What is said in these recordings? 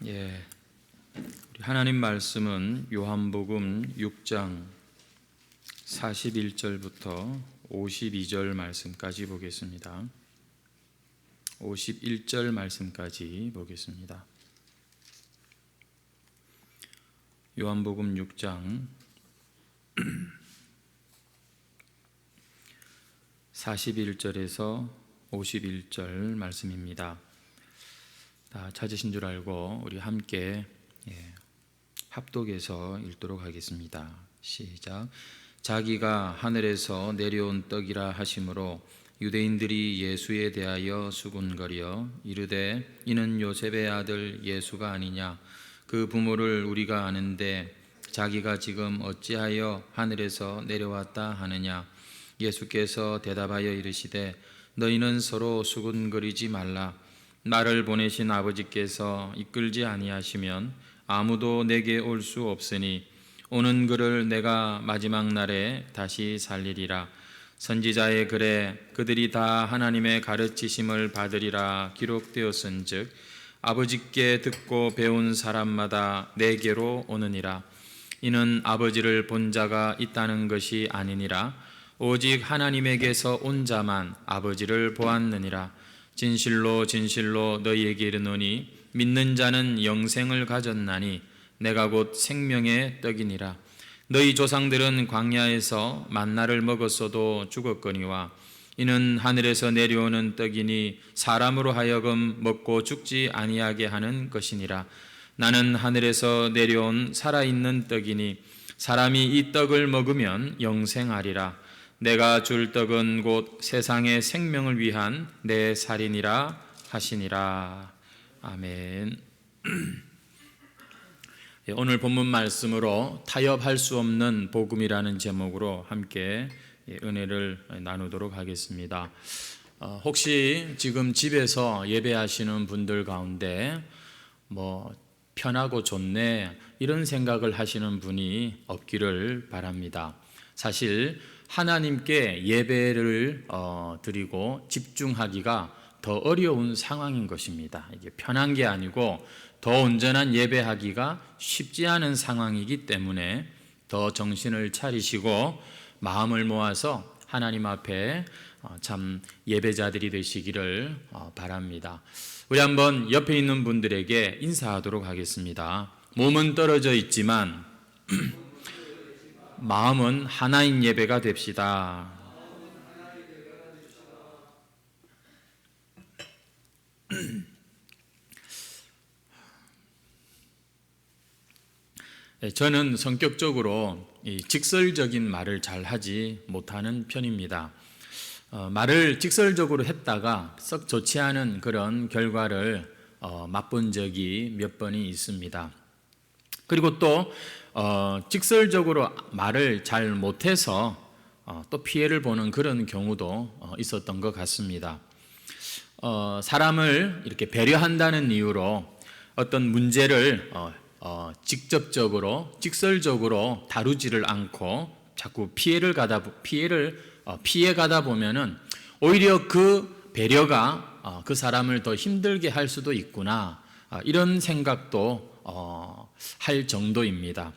우리 하나님 말씀은 요한복음 6장 41절부터 52절 말씀까지 보겠습니다. 51절 말씀까지 보겠습니다. 요한복음 6장 41절에서 51절 말씀입니다. 다 찾으신 줄 알고 우리 함께 합독해서 읽도록 하겠습니다. 시작. 자기가 하늘에서 내려온 떡이라 하심으로 유대인들이 예수에 대하여 수군거려 이르되 이는 요셉의 아들 예수가 아니냐. 그 부모를 우리가 아는데 자기가 지금 어찌하여 하늘에서 내려왔다 하느냐. 예수께서 대답하여 이르시되 너희는 서로 수군거리지 말라. 나를 보내신 아버지께서 이끌지 아니하시면 아무도 내게 올 수 없으니 오는 그를 내가 마지막 날에 다시 살리리라. 선지자의 글에 그들이 다 하나님의 가르치심을 받으리라 기록되었은즉 아버지께 듣고 배운 사람마다 내게로 오느니라. 이는 아버지를 본 자가 있다는 것이 아니니라. 오직 하나님에게서 온 자만 아버지를 보았느니라. 진실로 진실로 너희에게 이르노니 믿는 자는 영생을 가졌나니 내가 곧 생명의 떡이니라. 너희 조상들은 광야에서 만나를 먹었어도 죽었거니와 이는 하늘에서 내려오는 떡이니 사람으로 하여금 먹고 죽지 아니하게 하는 것이니라. 나는 하늘에서 내려온 살아있는 떡이니 사람이 이 떡을 먹으면 영생하리라. 내가 줄 떡은 곧 세상의 생명을 위한 내 살이니라 하시니라. 아멘. 오늘 본문 말씀으로 타협할 수 없는 복음이라는 제목으로 함께 은혜를 나누도록 하겠습니다. 혹시 지금 집에서 예배하시는 분들 가운데 편하고 좋네 이런 생각을 하시는 분이 없기를 바랍니다. 사실 하나님께 예배를 드리고 집중하기가 더 어려운 상황인 것입니다. 이게 편한 게 아니고 더 온전한 예배하기가 쉽지 않은 상황이기 때문에 더 정신을 차리시고 마음을 모아서 하나님 앞에 참 예배자들이 되시기를 바랍니다. 우리 한번 옆에 있는 분들에게 인사하도록 하겠습니다. 몸은 떨어져 있지만 마음은 하나인 예배가 됩시다. 저는 성격적으로 직설적인 말을 잘 하지 못하는 편입니다. 말을 직설적으로 했다가 썩 좋지 않은 그런 결과를 맛본 적이 몇 번이 있습니다. 그리고 또 직설적으로 말을 잘 못해서 또 피해를 보는 그런 경우도 있었던 것 같습니다. 사람을 이렇게 배려한다는 이유로 어떤 문제를 직접적으로 직설적으로 다루지를 않고 자꾸 피해 가다 보면은 오히려 그 배려가 그 사람을 더 힘들게 할 수도 있구나 이런 생각도 할 정도입니다.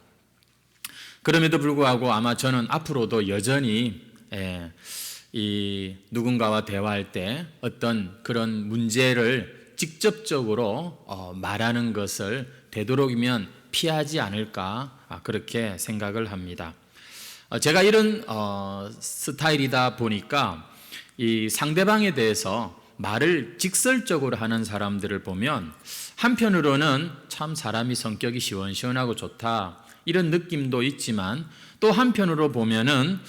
그럼에도 불구하고 아마 저는 앞으로도 여전히 이 누군가와 대화할 때 어떤 그런 문제를 직접적으로 말하는 것을 되도록이면 피하지 않을까 그렇게 생각을 합니다. 제가 이런 스타일이다 보니까 이 상대방에 대해서 말을 직설적으로 하는 사람들을 보면 한편으로는 참 사람이 성격이 시원시원하고 좋다 이런 느낌도 있지만 또 한편으로 보면은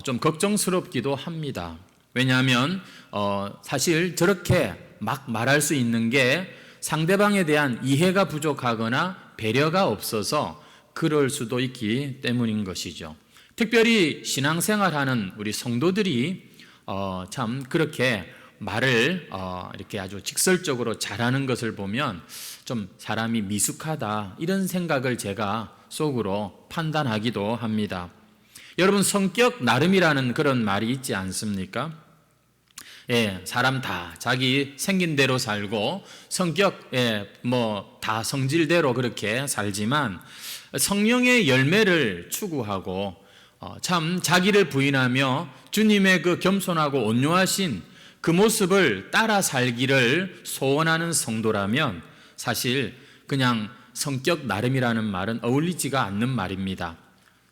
좀 걱정스럽기도 합니다. 왜냐하면 사실 저렇게 막 말할 수 있는 게 상대방에 대한 이해가 부족하거나 배려가 없어서 그럴 수도 있기 때문인 것이죠. 특별히 신앙생활하는 우리 성도들이 참 그렇게 말을 이렇게 아주 직설적으로 잘하는 것을 보면 좀 사람이 미숙하다 이런 생각을 제가 속으로 판단하기도 합니다. 여러분 성격 나름이라는 그런 말이 있지 않습니까? 사람 다 자기 생긴 대로 살고 성격 다 성질대로 그렇게 살지만 성령의 열매를 추구하고 참 자기를 부인하며 주님의 그 겸손하고 온유하신 그 모습을 따라 살기를 소원하는 성도라면 사실 그냥 성격 나름이라는 말은 어울리지가 않는 말입니다.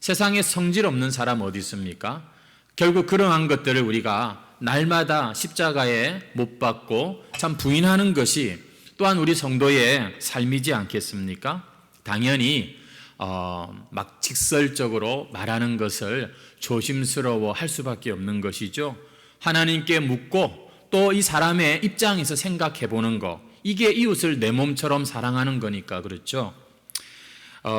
세상에 성질 없는 사람 어디 있습니까? 결국 그러한 것들을 우리가 날마다 십자가에 못 박고 참 부인하는 것이 또한 우리 성도의 삶이지 않겠습니까? 당연히 막 직설적으로 말하는 것을 조심스러워 할 수밖에 없는 것이죠. 하나님께 묻고 또 이 사람의 입장에서 생각해 보는 거, 이게 이웃을 내 몸처럼 사랑하는 거니까 그렇죠.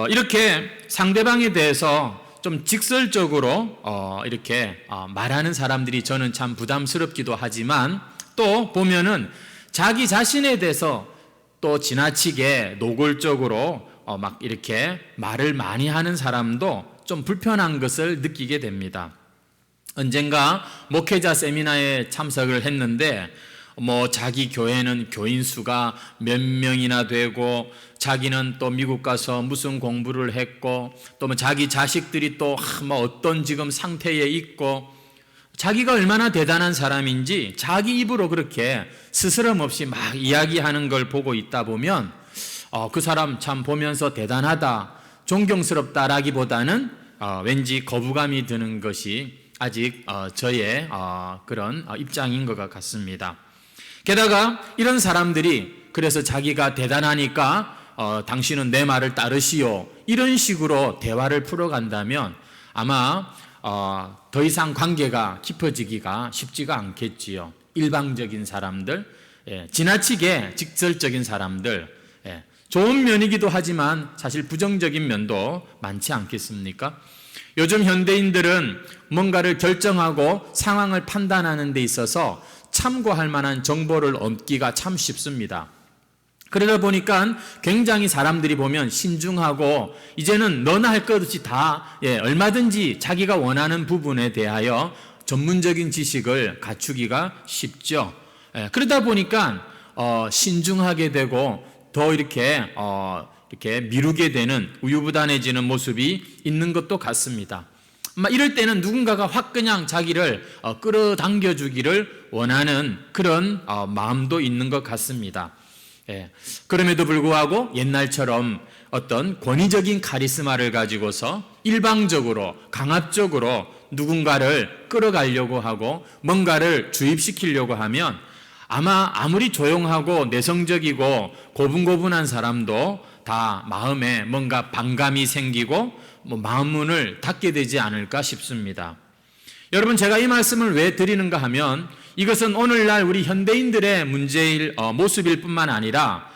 이렇게 상대방에 대해서 좀 직설적으로 이렇게 말하는 사람들이 저는 참 부담스럽기도 하지만 또 보면은 자기 자신에 대해서 또 지나치게 노골적으로 막 이렇게 말을 많이 하는 사람도 좀 불편한 것을 느끼게 됩니다. 언젠가 목회자 세미나에 참석을 했는데 자기 교회는 교인 수가 몇 명이나 되고 자기는 또 미국 가서 무슨 공부를 했고 또 자기 자식들이 또 어떤 지금 상태에 있고 자기가 얼마나 대단한 사람인지 자기 입으로 그렇게 스스럼 없이 막 이야기하는 걸 보고 있다 보면 그 사람 참 보면서 대단하다, 존경스럽다라기보다는 왠지 거부감이 드는 것이 아직 저의 그런 입장인 것 같습니다. 게다가 이런 사람들이 그래서 자기가 대단하니까 당신은 내 말을 따르시오, 이런 식으로 대화를 풀어간다면 아마 더 이상 관계가 깊어지기가 쉽지가 않겠지요. 일방적인 사람들, 지나치게 직설적인 사람들, 좋은 면이기도 하지만 사실 부정적인 면도 많지 않겠습니까? 요즘 현대인들은 뭔가를 결정하고 상황을 판단하는 데 있어서 참고할 만한 정보를 얻기가 참 쉽습니다. 그러다 보니까 굉장히 사람들이 보면 신중하고 이제는 너나 할 것 없이 다 얼마든지 자기가 원하는 부분에 대하여 전문적인 지식을 갖추기가 쉽죠. 그러다 보니까 신중하게 되고 더 이렇게 미루게 되는, 우유부단해지는 모습이 있는 것도 같습니다. 이럴 때는 누군가가 확 그냥 자기를 끌어당겨 주기를 원하는 그런 마음도 있는 것 같습니다. 그럼에도 불구하고 옛날처럼 어떤 권위적인 카리스마를 가지고서 일방적으로 강압적으로 누군가를 끌어가려고 하고 뭔가를 주입시키려고 하면 아마 아무리 조용하고 내성적이고 고분고분한 사람도 다 마음에 뭔가 반감이 생기고 마음문을 닫게 되지 않을까 싶습니다. 여러분, 제가 이 말씀을 왜 드리는가 하면 이것은 오늘날 우리 현대인들의 문제일 모습일 뿐만 아니라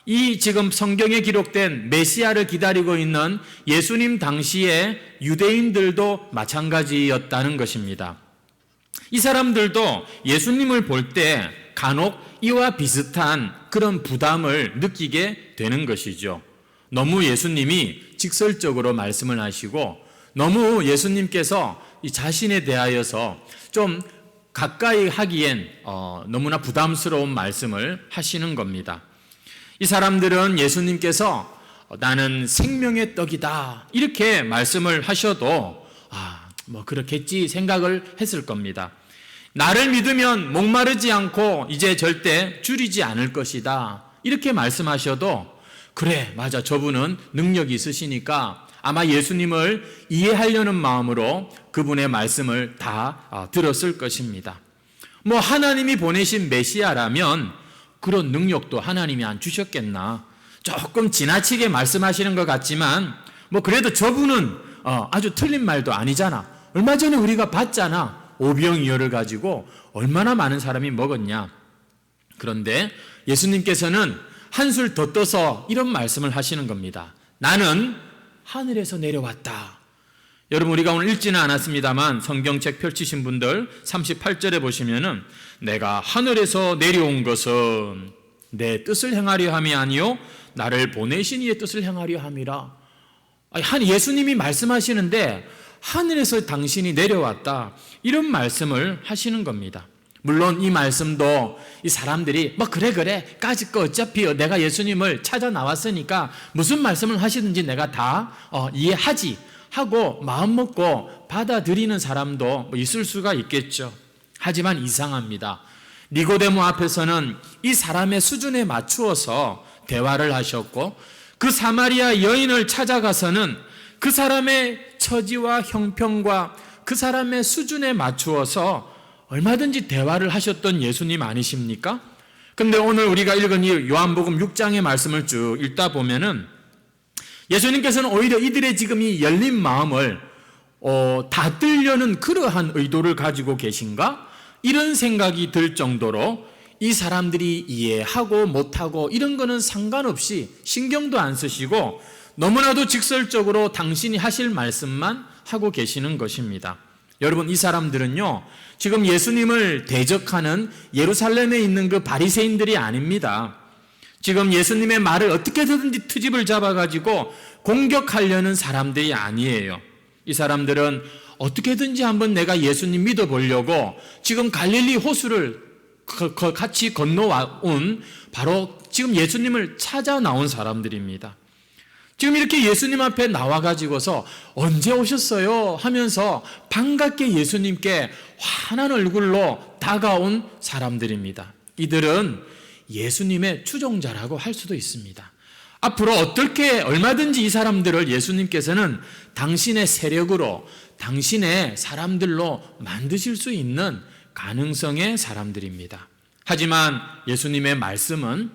이 지금 성경에 기록된 메시아를 기다리고 있는 예수님 당시의 유대인들도 마찬가지였다는 것입니다. 이 사람들도 예수님을 볼 때 간혹 이와 비슷한 그런 부담을 느끼게 되는 것이죠. 너무 예수님이 직설적으로 말씀을 하시고 너무 예수님께서 이 자신에 대하여서 좀 가까이 하기엔 너무나 부담스러운 말씀을 하시는 겁니다. 이 사람들은 예수님께서 나는 생명의 떡이다 이렇게 말씀을 하셔도 그렇겠지 생각을 했을 겁니다. 나를 믿으면 목마르지 않고 이제 절대 줄이지 않을 것이다 이렇게 말씀하셔도 그래, 맞아, 저분은 능력이 있으시니까 아마 예수님을 이해하려는 마음으로 그분의 말씀을 다 들었을 것입니다. 하나님이 보내신 메시아라면 그런 능력도 하나님이 안 주셨겠나. 조금 지나치게 말씀하시는 것 같지만 그래도 저분은 아주 틀린 말도 아니잖아. 얼마 전에 우리가 봤잖아. 오병이어를 가지고 얼마나 많은 사람이 먹었냐. 그런데 예수님께서는 한술 더 떠서 이런 말씀을 하시는 겁니다. 나는 하늘에서 내려왔다. 여러분, 우리가 오늘 읽지는 않았습니다만 성경책 펼치신 분들 38절에 보시면은 내가 하늘에서 내려온 것은 내 뜻을 행하려 함이 아니요 나를 보내신 이의 뜻을 행하려 함이라. 예수님이 말씀하시는데 하늘에서 당신이 내려왔다 이런 말씀을 하시는 겁니다. 물론 이 말씀도 이 사람들이 뭐 그래 까짓 거 어차피 내가 예수님을 찾아 나왔으니까 무슨 말씀을 하시든지 내가 다 이해하지 하고 마음 먹고 받아들이는 사람도 뭐 있을 수가 있겠죠. 하지만 이상합니다. 니고데모 앞에서는 이 사람의 수준에 맞추어서 대화를 하셨고, 그 사마리아 여인을 찾아가서는 그 사람의 처지와 형편과 그 사람의 수준에 맞추어서 얼마든지 대화를 하셨던 예수님 아니십니까? 근데 오늘 우리가 읽은 이 요한복음 6장의 말씀을 쭉 읽다 보면은 예수님께서는 오히려 이들의 지금 이 열린 마음을 닫으려는 그러한 의도를 가지고 계신가? 이런 생각이 들 정도로 이 사람들이 이해하고 못하고 이런 거는 상관없이 신경도 안 쓰시고 너무나도 직설적으로 당신이 하실 말씀만 하고 계시는 것입니다. 여러분, 이 사람들은요, 지금 예수님을 대적하는 예루살렘에 있는 그 바리새인들이 아닙니다. 지금 예수님의 말을 어떻게든지 트집을 잡아가지고 공격하려는 사람들이 아니에요. 이 사람들은 어떻게든지 한번 내가 예수님 믿어보려고 지금 갈릴리 호수를 같이 건너온 바로 지금 예수님을 찾아 나온 사람들입니다. 지금 이렇게 예수님 앞에 나와가지고서 언제 오셨어요? 하면서 반갑게 예수님께 환한 얼굴로 다가온 사람들입니다. 이들은 예수님의 추종자라고 할 수도 있습니다. 앞으로 어떻게 얼마든지 이 사람들을 예수님께서는 당신의 세력으로 당신의 사람들로 만드실 수 있는 가능성의 사람들입니다. 하지만 예수님의 말씀은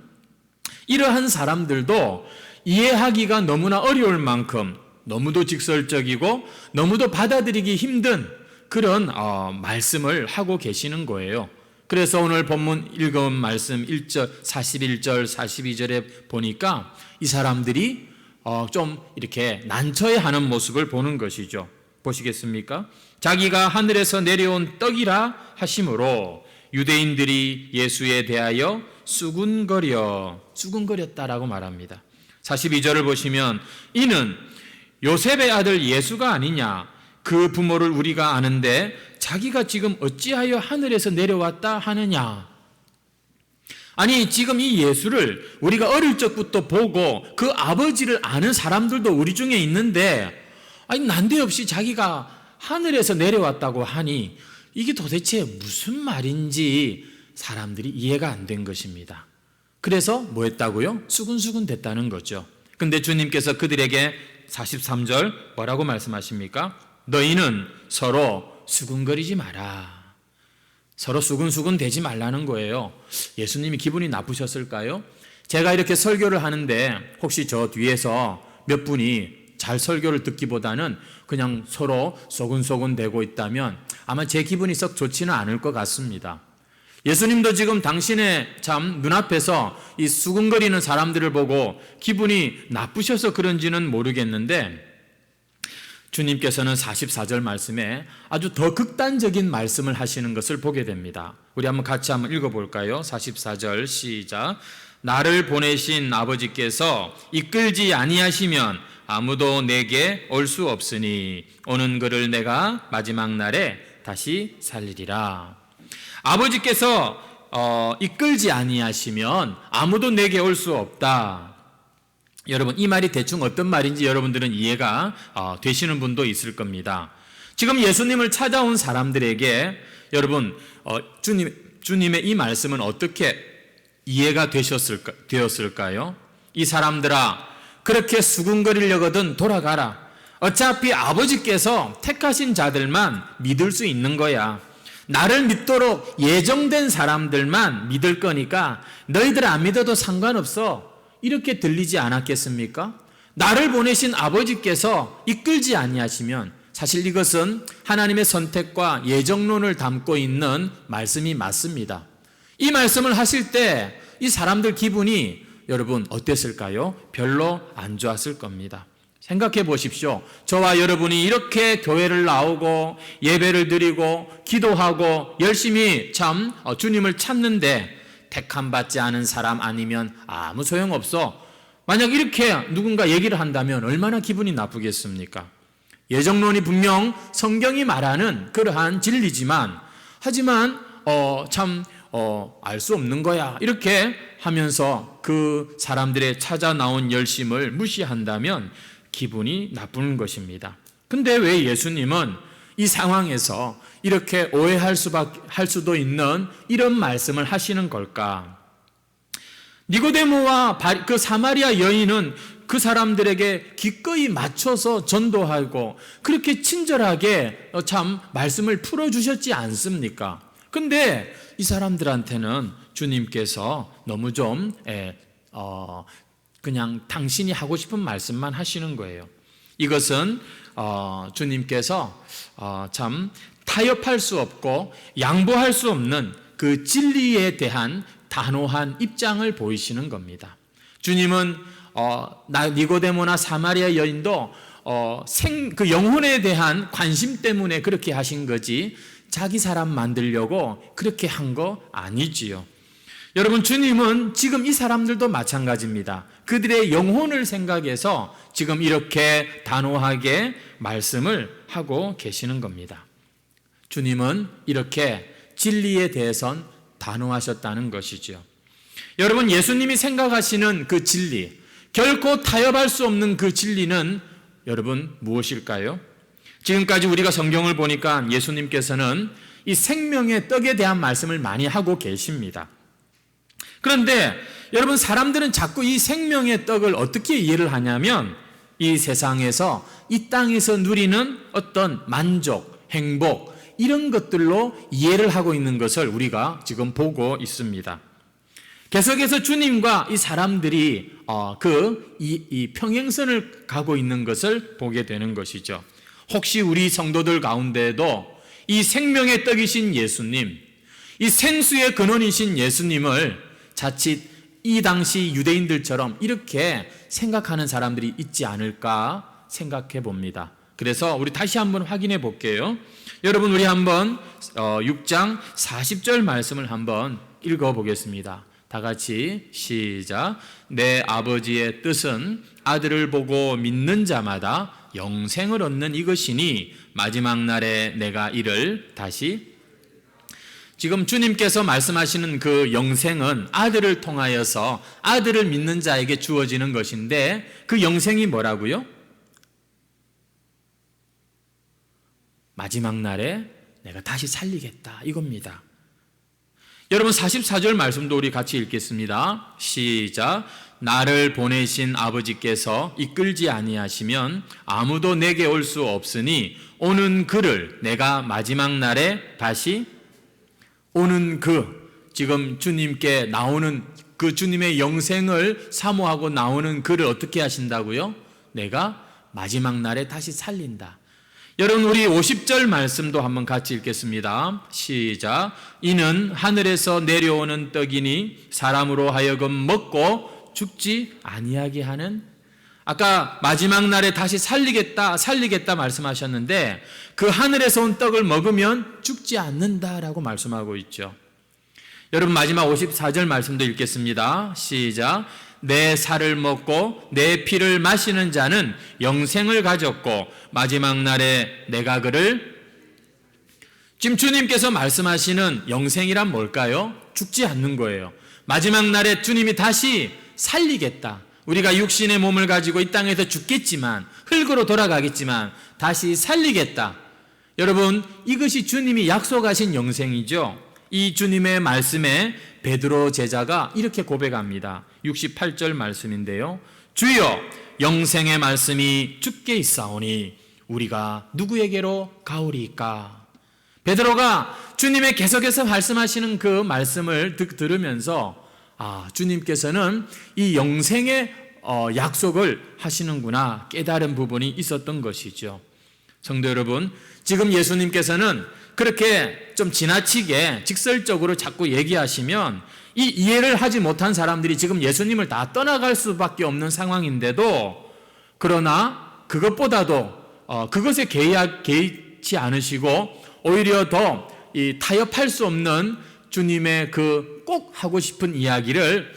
이러한 사람들도 이해하기가 너무나 어려울 만큼 너무도 직설적이고 너무도 받아들이기 힘든 그런 말씀을 하고 계시는 거예요. 그래서 오늘 본문 읽은 말씀 1절, 41절, 42절에 보니까 이 사람들이 좀 이렇게 난처해하는 모습을 보는 것이죠. 보시겠습니까? 자기가 하늘에서 내려온 떡이라 하심으로 유대인들이 예수에 대하여 수군거렸다라고 말합니다. 42절을 보시면 이는 요셉의 아들 예수가 아니냐, 그 부모를 우리가 아는데 자기가 지금 어찌하여 하늘에서 내려왔다 하느냐. 아니, 지금 이 예수를 우리가 어릴 적부터 보고 그 아버지를 아는 사람들도 우리 중에 있는데, 아니 난데없이 자기가 하늘에서 내려왔다고 하니 이게 도대체 무슨 말인지 사람들이 이해가 안 된 것입니다. 그래서 뭐 했다고요? 수군수군 됐다는 거죠. 근데 주님께서 그들에게 43절 뭐라고 말씀하십니까? 너희는 서로 수군거리지 마라. 서로 수군수군 되지 말라는 거예요. 예수님이 기분이 나쁘셨을까요? 제가 이렇게 설교를 하는데 혹시 저 뒤에서 몇 분이 잘 설교를 듣기보다는 그냥 서로 소근소근 되고 있다면 아마 제 기분이 썩 좋지는 않을 것 같습니다. 예수님도 지금 당신의 참 눈앞에서 이 수근거리는 사람들을 보고 기분이 나쁘셔서 그런지는 모르겠는데, 주님께서는 44절 말씀에 아주 더 극단적인 말씀을 하시는 것을 보게 됩니다. 우리 같이 한번 읽어볼까요? 44절 시작. 나를 보내신 아버지께서 이끌지 아니하시면 아무도 내게 올 수 없으니 오는 그를 내가 마지막 날에 다시 살리리라. 아버지께서 이끌지 아니하시면 아무도 내게 올 수 없다. 여러분, 이 말이 대충 어떤 말인지 여러분들은 이해가 되시는 분도 있을 겁니다. 지금 예수님을 찾아온 사람들에게 여러분 주님의 이 말씀은 어떻게 이해가 되었을까요? 이 사람들아, 그렇게 수군거리려거든 돌아가라. 어차피 아버지께서 택하신 자들만 믿을 수 있는 거야. 나를 믿도록 예정된 사람들만 믿을 거니까 너희들 안 믿어도 상관없어. 이렇게 들리지 않았겠습니까? 나를 보내신 아버지께서 이끌지 아니하시면, 사실 이것은 하나님의 선택과 예정론을 담고 있는 말씀이 맞습니다. 이 말씀을 하실 때 이 사람들 기분이 여러분 어땠을까요? 별로 안 좋았을 겁니다. 생각해 보십시오. 저와 여러분이 이렇게 교회를 나오고 예배를 드리고 기도하고 열심히 참 주님을 찾는데 택함 받지 않은 사람 아니면 아무 소용없어. 만약 이렇게 누군가 얘기를 한다면 얼마나 기분이 나쁘겠습니까? 예정론이 분명 성경이 말하는 그러한 진리지만, 하지만 알 수 없는 거야. 이렇게 하면서 그 사람들의 찾아 나온 열심을 무시한다면 기분이 나쁜 것입니다. 근데 왜 예수님은 이 상황에서 이렇게 오해할 수도 있는 이런 말씀을 하시는 걸까? 니고데모와 그 사마리아 여인은 그 사람들에게 기꺼이 맞춰서 전도하고 그렇게 친절하게 참 말씀을 풀어주셨지 않습니까? 근데 이 사람들한테는 주님께서 너무 좀 그냥 당신이 하고 싶은 말씀만 하시는 거예요. 이것은 주님께서 참 타협할 수 없고 양보할 수 없는 그 진리에 대한 단호한 입장을 보이시는 겁니다. 주님은 니고데모나 사마리아 여인도 그 영혼에 대한 관심 때문에 그렇게 하신 거지 자기 사람 만들려고 그렇게 한 거 아니지요. 여러분, 주님은 지금 이 사람들도 마찬가지입니다. 그들의 영혼을 생각해서 지금 이렇게 단호하게 말씀을 하고 계시는 겁니다. 주님은 이렇게 진리에 대해선 단호하셨다는 것이죠. 여러분, 예수님이 생각하시는 그 진리, 결코 타협할 수 없는 그 진리는 여러분 무엇일까요? 지금까지 우리가 성경을 보니까 예수님께서는 이 생명의 떡에 대한 말씀을 많이 하고 계십니다. 그런데 여러분, 사람들은 자꾸 이 생명의 떡을 어떻게 이해를 하냐면 이 세상에서, 이 땅에서 누리는 어떤 만족, 행복, 이런 것들로 이해를 하고 있는 것을 우리가 지금 보고 있습니다. 계속해서 주님과 이 사람들이 이 평행선을 가고 있는 것을 보게 되는 것이죠. 혹시 우리 성도들 가운데에도 이 생명의 떡이신 예수님, 이 생수의 근원이신 예수님을 자칫 이 당시 유대인들처럼 이렇게 생각하는 사람들이 있지 않을까 생각해 봅니다. 그래서 우리 다시 한번 확인해 볼게요. 여러분, 우리 한번 6장 40절 말씀을 한번 읽어 보겠습니다. 다 같이 시작. 내 아버지의 뜻은 아들을 보고 믿는 자마다 영생을 얻는 이것이니 마지막 날에 내가 이를 다시. 지금 주님께서 말씀하시는 그 영생은 아들을 통하여서 아들을 믿는 자에게 주어지는 것인데 그 영생이 뭐라고요? 마지막 날에 내가 다시 살리겠다, 이겁니다. 여러분, 44절 말씀도 우리 같이 읽겠습니다. 시작. 나를 보내신 아버지께서 이끌지 아니하시면 아무도 내게 올 수 없으니 오는 그를 내가 마지막 날에 다시. 오는 지금 주님께 나오는 그 주님의 영생을 사모하고 나오는 그를 어떻게 하신다고요? 내가 마지막 날에 다시 살린다. 여러분, 우리 50절 말씀도 한번 같이 읽겠습니다. 시작. 이는 하늘에서 내려오는 떡이니 사람으로 하여금 먹고 죽지 아니하게 하는. 아까 마지막 날에 다시 살리겠다 말씀하셨는데 그 하늘에서 온 떡을 먹으면 죽지 않는다라고 말씀하고 있죠. 여러분, 마지막 54절 말씀도 읽겠습니다. 시작. 내 살을 먹고 내 피를 마시는 자는 영생을 가졌고 마지막 날에 내가 그를. 지금 주님께서 말씀하시는 영생이란 뭘까요? 죽지 않는 거예요. 마지막 날에 주님이 다시 살리겠다. 우리가 육신의 몸을 가지고 이 땅에서 죽겠지만, 흙으로 돌아가겠지만 다시 살리겠다. 여러분, 이것이 주님이 약속하신 영생이죠. 이 주님의 말씀에 베드로 제자가 이렇게 고백합니다. 68절 말씀인데요. 주여, 영생의 말씀이 주께 있사오니 우리가 누구에게로 가오리까? 베드로가 주님의 계속해서 말씀하시는 그 말씀을 들으면서 주님께서는 이 영생의 약속을 하시는구나 깨달은 부분이 있었던 것이죠. 성도 여러분, 지금 예수님께서는 그렇게 좀 지나치게 직설적으로 자꾸 얘기하시면 이 이해를 하지 못한 사람들이 지금 예수님을 다 떠나갈 수밖에 없는 상황인데도, 그러나 그것보다도 그것에 개의치 않으시고 오히려 더 이 타협할 수 없는 주님의 그 꼭 하고 싶은 이야기를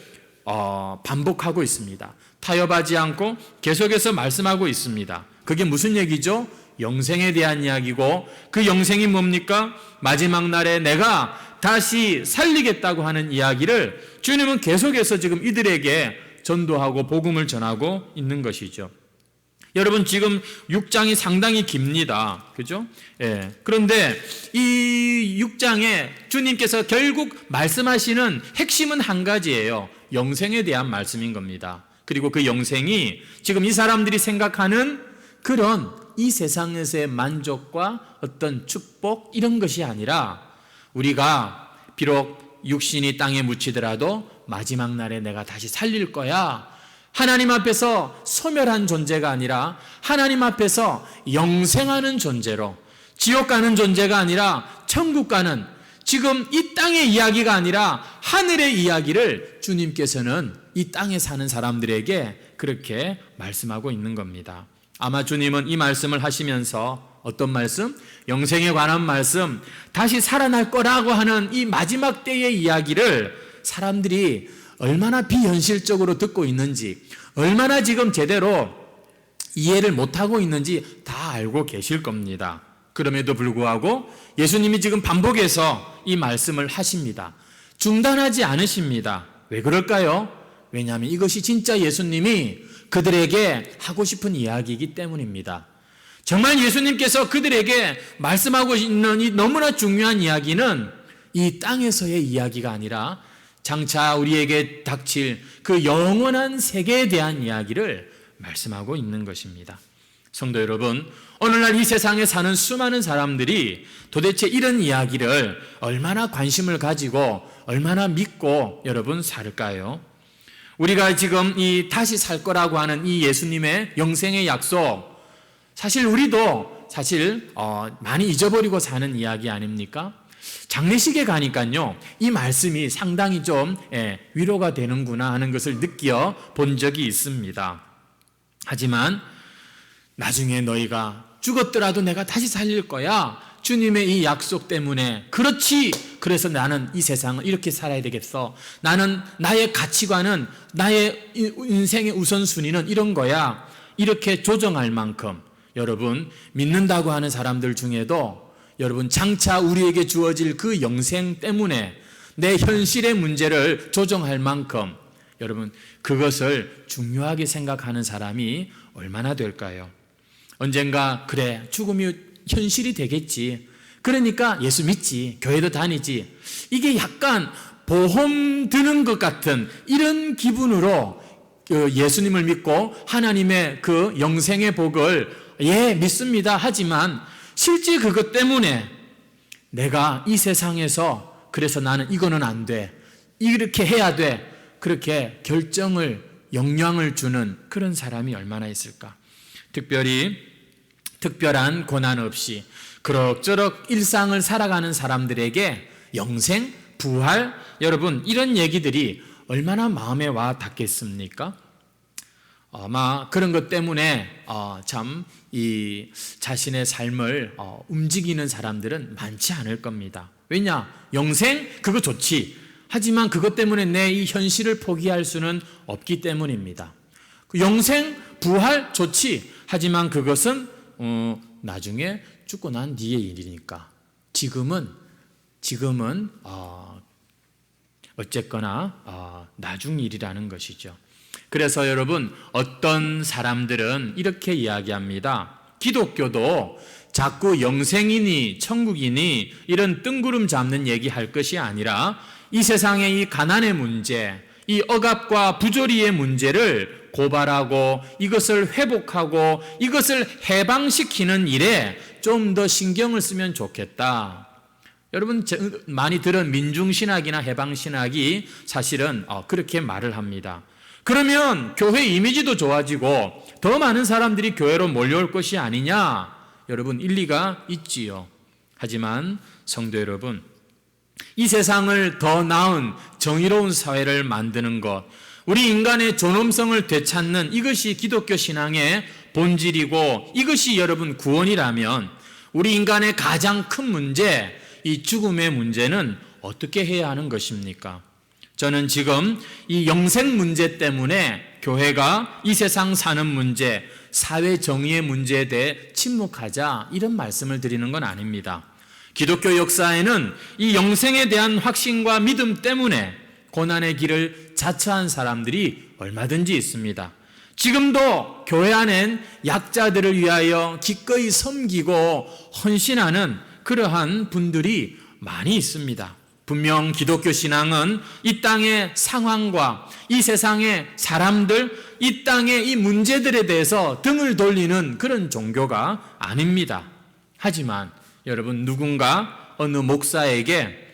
반복하고 있습니다. 타협하지 않고 계속해서 말씀하고 있습니다. 그게 무슨 얘기죠? 영생에 대한 이야기고, 그 영생이 뭡니까? 마지막 날에 내가 다시 살리겠다고 하는 이야기를 주님은 계속해서 지금 이들에게 전도하고 복음을 전하고 있는 것이죠. 여러분, 지금 6장이 상당히 깁니다. 그죠? 예. 그런데 이 6장에 주님께서 결국 말씀하시는 핵심은 한 가지예요. 영생에 대한 말씀인 겁니다. 그리고 그 영생이 지금 이 사람들이 생각하는 그런 이 세상에서의 만족과 어떤 축복, 이런 것이 아니라, 우리가 비록 육신이 땅에 묻히더라도 마지막 날에 내가 다시 살릴 거야, 하나님 앞에서 소멸한 존재가 아니라 하나님 앞에서 영생하는 존재로, 지옥 가는 존재가 아니라 천국 가는, 지금 이 땅의 이야기가 아니라 하늘의 이야기를 주님께서는 이 땅에 사는 사람들에게 그렇게 말씀하고 있는 겁니다. 아마 주님은 이 말씀을 하시면서 어떤 말씀? 영생에 관한 말씀, 다시 살아날 거라고 하는 이 마지막 때의 이야기를 사람들이 얼마나 비현실적으로 듣고 있는지, 얼마나 지금 제대로 이해를 못하고 있는지 다 알고 계실 겁니다. 그럼에도 불구하고 예수님이 지금 반복해서 이 말씀을 하십니다. 중단하지 않으십니다. 왜 그럴까요? 왜냐하면 이것이 진짜 예수님이 그들에게 하고 싶은 이야기이기 때문입니다. 정말 예수님께서 그들에게 말씀하고 있는 이 너무나 중요한 이야기는 이 땅에서의 이야기가 아니라 장차 우리에게 닥칠 그 영원한 세계에 대한 이야기를 말씀하고 있는 것입니다. 성도 여러분, 오늘날 이 세상에 사는 수많은 사람들이 도대체 이런 이야기를 얼마나 관심을 가지고 얼마나 믿고 여러분 살까요? 우리가 지금 이 다시 살 거라고 하는 이 예수님의 영생의 약속, 사실 우리도 많이 잊어버리고 사는 이야기 아닙니까? 장례식에 가니까요, 이 말씀이 상당히 좀 위로가 되는구나 하는 것을 느껴 본 적이 있습니다. 하지만 나중에 너희가 죽었더라도 내가 다시 살릴 거야, 주님의 이 약속 때문에, 그렇지, 그래서 나는 이 세상을 이렇게 살아야 되겠어, 나는 나의 가치관은, 나의 인생의 우선순위는 이런 거야, 이렇게 조정할 만큼, 여러분, 믿는다고 하는 사람들 중에도 여러분, 장차 우리에게 주어질 그 영생 때문에 내 현실의 문제를 조정할 만큼 여러분, 그것을 중요하게 생각하는 사람이 얼마나 될까요? 언젠가 그래, 죽음이 현실이 되겠지, 그러니까 예수 믿지, 교회도 다니지, 이게 약간 보험 드는 것 같은 이런 기분으로 예수님을 믿고 하나님의 그 영생의 복을 믿습니다. 하지만 실제 그것 때문에 내가 이 세상에서 그래서 나는 이거는 안 돼, 이렇게 해야 돼, 그렇게 결정을, 영향을 주는 그런 사람이 얼마나 있을까? 특별히 특별한 고난 없이 그럭저럭 일상을 살아가는 사람들에게 영생, 부활, 여러분, 이런 얘기들이 얼마나 마음에 와 닿겠습니까? 아마 그런 것 때문에 참 이 자신의 삶을 움직이는 사람들은 많지 않을 겁니다. 왜냐? 영생? 그거 좋지. 하지만 그것 때문에 내 이 현실을 포기할 수는 없기 때문입니다. 영생, 부활 좋지. 하지만 그것은 나중에 죽고 난 뒤의 일이니까 지금은 어쨌거나 나중 일이라는 것이죠. 그래서 여러분, 어떤 사람들은 이렇게 이야기합니다. 기독교도 자꾸 영생이니 천국이니 이런 뜬구름 잡는 얘기할 것이 아니라 이 세상의 이 가난의 문제, 이 억압과 부조리의 문제를 고발하고 이것을 회복하고 이것을 해방시키는 일에 좀 더 신경을 쓰면 좋겠다. 여러분, 많이 들은 민중신학이나 해방신학이 사실은 그렇게 말을 합니다. 그러면 교회 이미지도 좋아지고 더 많은 사람들이 교회로 몰려올 것이 아니냐? 여러분, 일리가 있지요. 하지만 성도 여러분, 이 세상을 더 나은 정의로운 사회를 만드는 것, 우리 인간의 존엄성을 되찾는 이것이 기독교 신앙의 본질이고 이것이 여러분 구원이라면 우리 인간의 가장 큰 문제, 이 죽음의 문제는 어떻게 해야 하는 것입니까? 저는 지금 이 영생 문제 때문에 교회가 이 세상 사는 문제, 사회 정의의 문제에 대해 침묵하자 이런 말씀을 드리는 건 아닙니다. 기독교 역사에는 이 영생에 대한 확신과 믿음 때문에 고난의 길을 자처한 사람들이 얼마든지 있습니다. 지금도 교회 안엔 약자들을 위하여 기꺼이 섬기고 헌신하는 그러한 분들이 많이 있습니다. 분명 기독교 신앙은 이 땅의 상황과 이 세상의 사람들, 이 땅의 이 문제들에 대해서 등을 돌리는 그런 종교가 아닙니다. 하지만 여러분, 누군가 어느 목사에게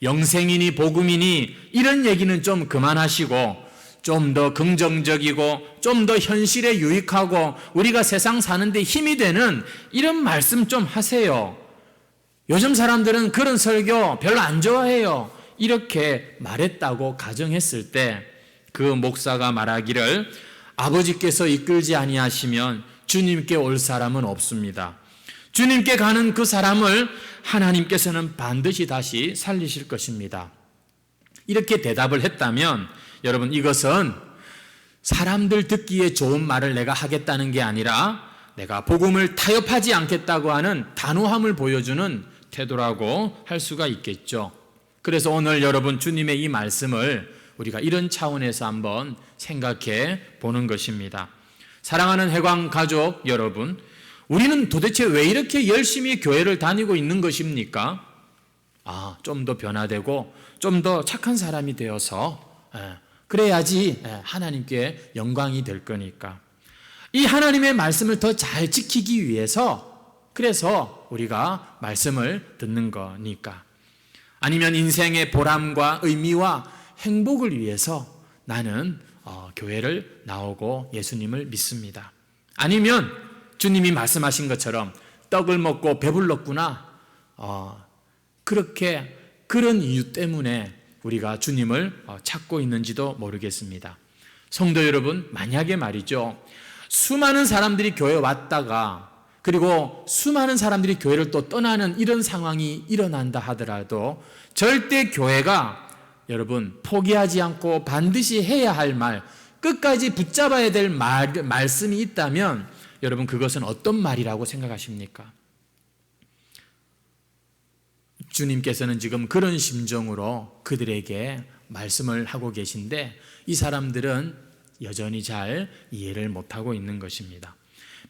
영생이니 복음이니 이런 얘기는 좀 그만하시고 좀 더 긍정적이고 좀 더 현실에 유익하고 우리가 세상 사는데 힘이 되는 이런 말씀 좀 하세요. 요즘 사람들은 그런 설교 별로 안 좋아해요. 이렇게 말했다고 가정했을 때 그 목사가 말하기를 아버지께서 이끌지 아니하시면 주님께 올 사람은 없습니다. 주님께 가는 그 사람을 하나님께서는 반드시 다시 살리실 것입니다. 이렇게 대답을 했다면 여러분, 이것은 사람들 듣기에 좋은 말을 내가 하겠다는 게 아니라 내가 복음을 타협하지 않겠다고 하는 단호함을 보여주는 태도라고 할 수가 있겠죠. 그래서 오늘 여러분, 주님의 이 말씀을 우리가 이런 차원에서 한번 생각해 보는 것입니다. 사랑하는 해광 가족 여러분, 우리는 도대체 왜 이렇게 열심히 교회를 다니고 있는 것입니까? 좀 더 변화되고 좀 더 착한 사람이 되어서 그래야지 하나님께 영광이 될 거니까. 이 하나님의 말씀을 더 잘 지키기 위해서, 그래서 우리가 말씀을 듣는 거니까. 아니면 인생의 보람과 의미와 행복을 위해서 나는 교회를 나오고 예수님을 믿습니다. 아니면 주님이 말씀하신 것처럼 떡을 먹고 배불렀구나, 그런 이유 때문에 우리가 주님을 찾고 있는지도 모르겠습니다. 성도 여러분, 만약에 말이죠, 수많은 사람들이 교회에 왔다가 그리고 수많은 사람들이 교회를 또 떠나는 이런 상황이 일어난다 하더라도 절대 교회가 여러분 포기하지 않고 반드시 해야 할 말, 끝까지 붙잡아야 될 말씀이 있다면 여러분, 그것은 어떤 말이라고 생각하십니까? 주님께서는 지금 그런 심정으로 그들에게 말씀을 하고 계신데 이 사람들은 여전히 잘 이해를 못하고 있는 것입니다.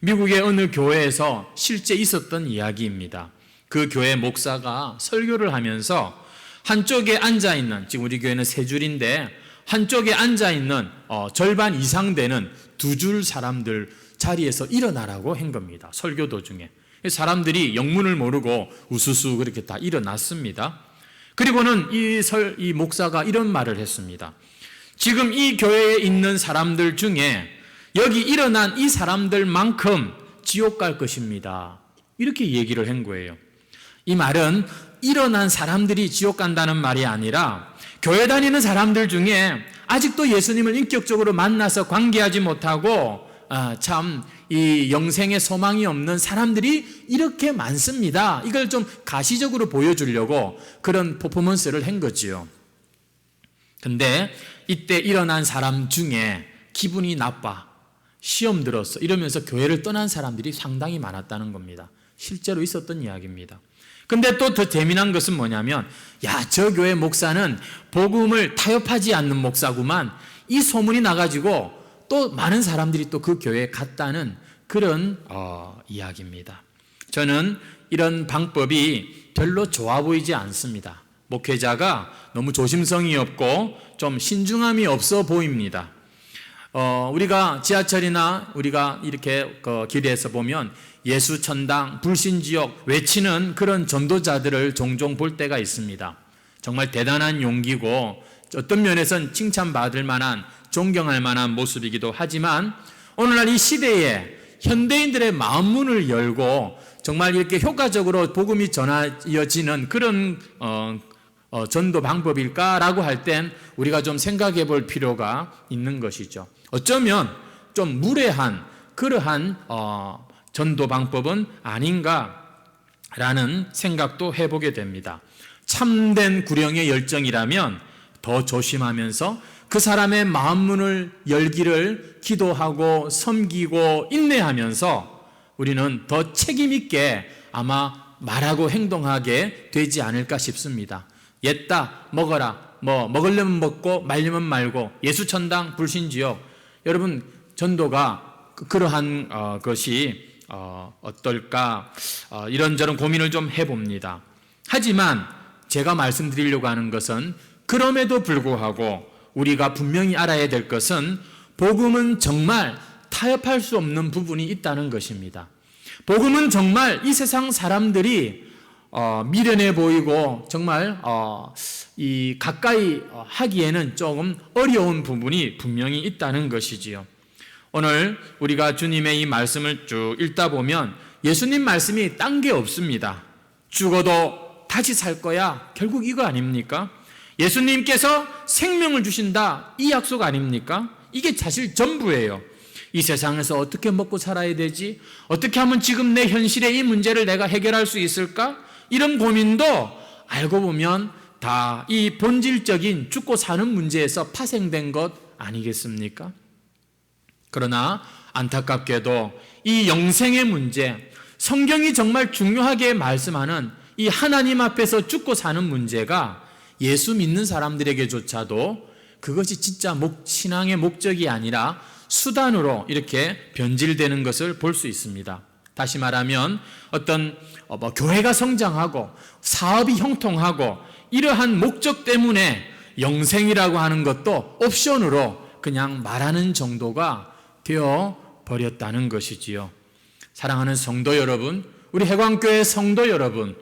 미국의 어느 교회에서 실제 있었던 이야기입니다. 그 교회 목사가 설교를 하면서 한쪽에 앉아있는, 지금 우리 교회는 세 줄인데 한쪽에 앉아있는 절반 이상 되는 두 줄 사람들 자리에서 일어나라고 한 겁니다. 설교 도중에. 사람들이 영문을 모르고 우수수 그렇게 다 일어났습니다. 그리고는 이 목사가 이런 말을 했습니다. 지금 이 교회에 있는 사람들 중에 여기 일어난 이 사람들만큼 지옥 갈 것입니다. 이렇게 얘기를 한 거예요. 이 말은 일어난 사람들이 지옥 간다는 말이 아니라 교회 다니는 사람들 중에 아직도 예수님을 인격적으로 만나서 관계하지 못하고 참 이 영생의 소망이 없는 사람들이 이렇게 많습니다. 이걸 좀 가시적으로 보여주려고 그런 퍼포먼스를 한 거지요. 근데 이때 일어난 사람 중에 기분이 나빠, 시험 들었어 이러면서 교회를 떠난 사람들이 상당히 많았다는 겁니다. 실제로 있었던 이야기입니다. 근데 또 더 재미난 것은 뭐냐면, 저 교회 목사는 복음을 타협하지 않는 목사구만, 이 소문이 나가지고 또 많은 사람들이 또 그 교회에 갔다는 그런 이야기입니다. 저는 이런 방법이 별로 좋아 보이지 않습니다. 목회자가 너무 조심성이 없고 좀 신중함이 없어 보입니다. 우리가 지하철이나 우리가 이렇게 길에서 보면 예수 천당, 불신지옥 외치는 그런 전도자들을 종종 볼 때가 있습니다. 정말 대단한 용기고 어떤 면에서는 칭찬받을 만한, 존경할 만한 모습이기도 하지만 오늘날 이 시대에 현대인들의 마음문을 열고 정말 이렇게 효과적으로 복음이 전하여지는 그런 전도 방법일까라고 할 땐 우리가 좀 생각해 볼 필요가 있는 것이죠. 어쩌면 좀 무례한 그러한 전도 방법은 아닌가라는 생각도 해보게 됩니다. 참된 구령의 열정이라면 더 조심하면서 그 사람의 마음 문을 열기를 기도하고 섬기고 인내하면서 우리는 더 책임 있게 아마 말하고 행동하게 되지 않을까 싶습니다. 옛다 먹어라, 먹으려면 먹고 말려면 말고, 예수천당 불신지옥. 여러분, 전도가 그러한 것이 어떨까, 이런저런 고민을 좀 해봅니다. 하지만 제가 말씀드리려고 하는 것은, 그럼에도 불구하고 우리가 분명히 알아야 될 것은, 복음은 정말 타협할 수 없는 부분이 있다는 것입니다. 복음은 정말 이 세상 사람들이 미련해 보이고 정말 이 가까이 하기에는 조금 어려운 부분이 분명히 있다는 것이지요. 오늘 우리가 주님의 이 말씀을 쭉 읽다 보면 예수님 말씀이 딴 게 없습니다. 죽어도 다시 살 거야, 결국 이거 아닙니까? 예수님께서 생명을 주신다, 이 약속 아닙니까? 이게 사실 전부예요. 이 세상에서 어떻게 먹고 살아야 되지? 어떻게 하면 지금 내 현실의 이 문제를 내가 해결할 수 있을까? 이런 고민도 알고 보면 다 이 본질적인 죽고 사는 문제에서 파생된 것 아니겠습니까? 그러나 안타깝게도 이 영생의 문제, 성경이 정말 중요하게 말씀하는 이 하나님 앞에서 죽고 사는 문제가 예수 믿는 사람들에게조차도 그것이 진짜 신앙의 목적이 아니라 수단으로 이렇게 변질되는 것을 볼 수 있습니다. 다시 말하면 어떤 교회가 성장하고 사업이 형통하고 이러한 목적 때문에 영생이라고 하는 것도 옵션으로 그냥 말하는 정도가 되어 버렸다는 것이지요. 사랑하는 성도 여러분, 우리 해광교회 성도 여러분,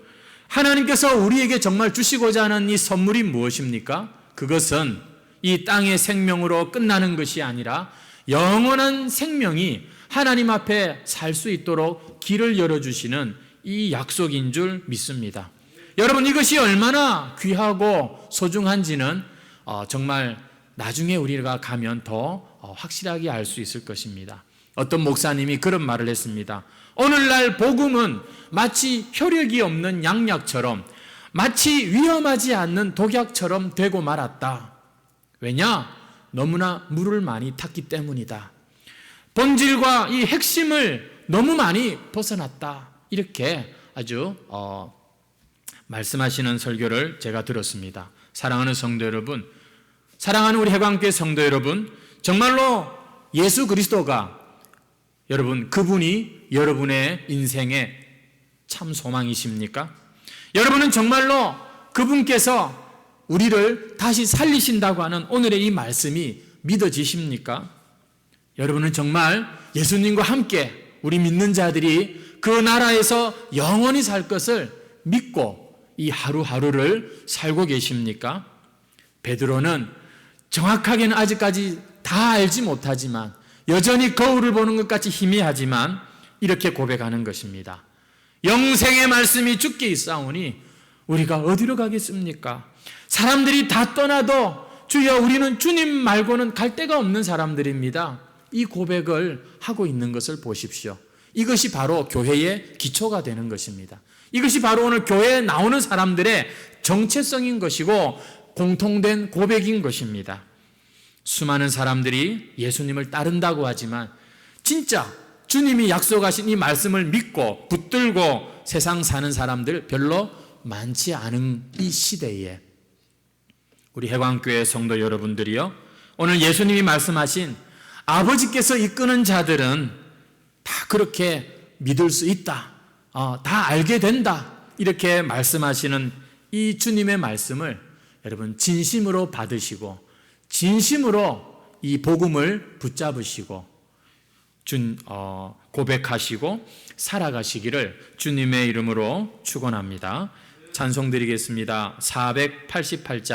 하나님께서 우리에게 정말 주시고자 하는 이 선물이 무엇입니까? 그것은 이 땅의 생명으로 끝나는 것이 아니라 영원한 생명이 하나님 앞에 살 수 있도록 길을 열어주시는 이 약속인 줄 믿습니다. 여러분, 이것이 얼마나 귀하고 소중한지는 정말 나중에 우리가 가면 더 확실하게 알 수 있을 것입니다. 어떤 목사님이 그런 말을 했습니다. 오늘날 복음은 마치 효력이 없는 양약처럼, 마치 위험하지 않는 독약처럼 되고 말았다. 왜냐? 너무나 물을 많이 탔기 때문이다. 본질과 이 핵심을 너무 많이 벗어났다. 이렇게 아주 말씀하시는 설교를 제가 들었습니다. 사랑하는 성도 여러분, 사랑하는 우리 해광교회 성도 여러분, 정말로 예수 그리스도가 여러분, 그분이 여러분의 인생의 참 소망이십니까? 여러분은 정말로 그분께서 우리를 다시 살리신다고 하는 오늘의 이 말씀이 믿어지십니까? 여러분은 정말 예수님과 함께 우리 믿는 자들이 그 나라에서 영원히 살 것을 믿고 이 하루하루를 살고 계십니까? 베드로는 정확하게는 아직까지 다 알지 못하지만 여전히 거울을 보는 것 같이 희미하지만 이렇게 고백하는 것입니다. 영생의 말씀이 주께 있사오니 우리가 어디로 가겠습니까? 사람들이 다 떠나도 주여 우리는 주님 말고는 갈 데가 없는 사람들입니다. 이 고백을 하고 있는 것을 보십시오. 이것이 바로 교회의 기초가 되는 것입니다. 이것이 바로 오늘 교회에 나오는 사람들의 정체성인 것이고 공통된 고백인 것입니다. 수많은 사람들이 예수님을 따른다고 하지만 진짜 주님이 약속하신 이 말씀을 믿고 붙들고 세상 사는 사람들 별로 많지 않은 이 시대에 우리 해광교회 성도 여러분들이요, 오늘 예수님이 말씀하신 아버지께서 이끄는 자들은 다 그렇게 믿을 수 있다, 다 알게 된다, 이렇게 말씀하시는 이 주님의 말씀을 여러분 진심으로 받으시고 진심으로 이 복음을 붙잡으시고 고백하시고 살아가시기를 주님의 이름으로 축원합니다. 찬송 드리겠습니다. 488장